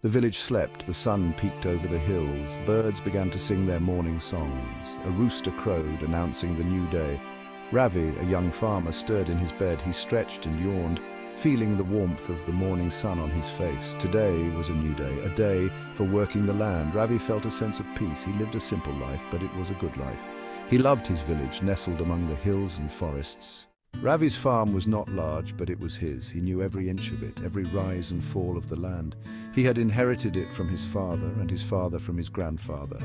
The village slept, the sun peeked over the hills, birds began to sing their morning songs. A rooster crowed, announcing the new day. Ravi, a young farmer, stirred in his bed. He stretched and yawned, feeling the warmth of the morning sun on his face. Today was a new day, a day for working the land. Ravi felt a sense of peace. He lived a simple life, but it was a good life. He loved his village, nestled among the hills and forests. Ravi's farm was not large, but it was his. He knew every inch of it, every rise and fall of the land. He had inherited it from his father, and his father from his grandfather.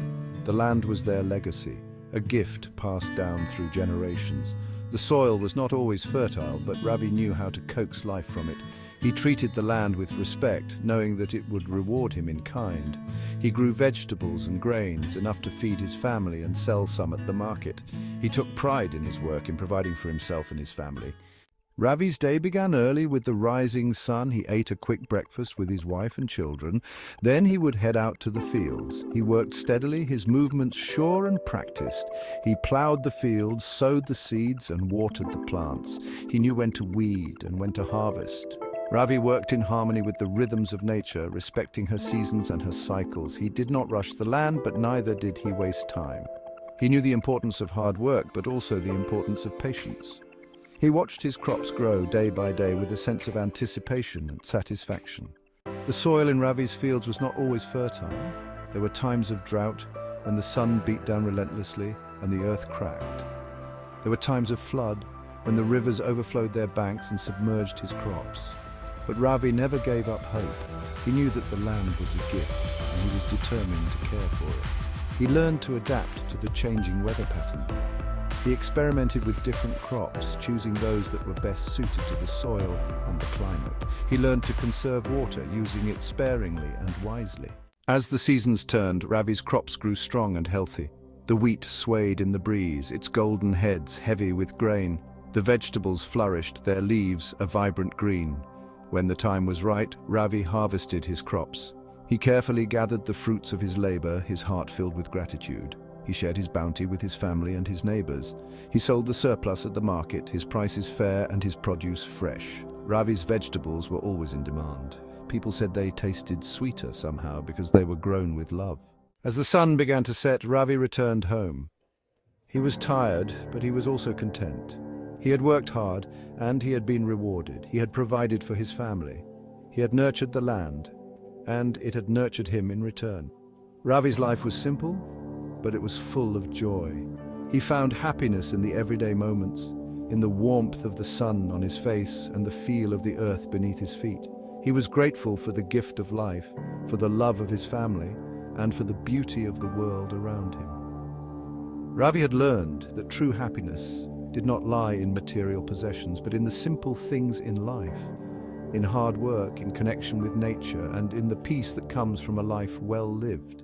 The land was their legacy, a gift passed down through generations. The soil was not always fertile, but Ravi knew how to coax life from it. He treated the land with respect, knowing that it would reward him in kind. He grew vegetables and grains, enough to feed his family and sell some at the market. He took pride in his work, in providing for himself and his family. Ravi's day began early with the rising sun. He ate a quick breakfast with his wife and children. Then he would head out to the fields. He worked steadily, his movements sure and practiced. He plowed the fields, sowed the seeds, and watered the plants. He knew when to weed and when to harvest. Ravi worked in harmony with the rhythms of nature, respecting her seasons and her cycles. He did not rush the land, but neither did he waste time. He knew the importance of hard work, but also the importance of patience. He watched his crops grow day by day with a sense of anticipation and satisfaction. The soil in Ravi's fields was not always fertile. There were times of drought when the sun beat down relentlessly and the earth cracked. There were times of flood when the rivers overflowed their banks and submerged his crops. But Ravi never gave up hope. He knew that the land was a gift, and he was determined to care for it. He learned to adapt to the changing weather patterns. He experimented with different crops, choosing those that were best suited to the soil and the climate. He learned to conserve water, using it sparingly and wisely. As the seasons turned, Ravi's crops grew strong and healthy. The wheat swayed in the breeze, its golden heads heavy with grain. The vegetables flourished, their leaves a vibrant green. When the time was right, Ravi harvested his crops. He carefully gathered the fruits of his labor, his heart filled with gratitude. He shared his bounty with his family and his neighbors. He sold the surplus at the market, his prices fair and his produce fresh. Ravi's vegetables were always in demand. People said they tasted sweeter somehow because they were grown with love. As the sun began to set, Ravi returned home. He was tired, but he was also content. He had worked hard, and he had been rewarded. He had provided for his family. He had nurtured the land, and it had nurtured him in return. Ravi's life was simple, but it was full of joy. He found happiness in the everyday moments, in the warmth of the sun on his face and the feel of the earth beneath his feet. He was grateful for the gift of life, for the love of his family, and for the beauty of the world around him. Ravi had learned that true happiness did not lie in material possessions, but in the simple things in life, in hard work, in connection with nature, and in the peace that comes from a life well lived.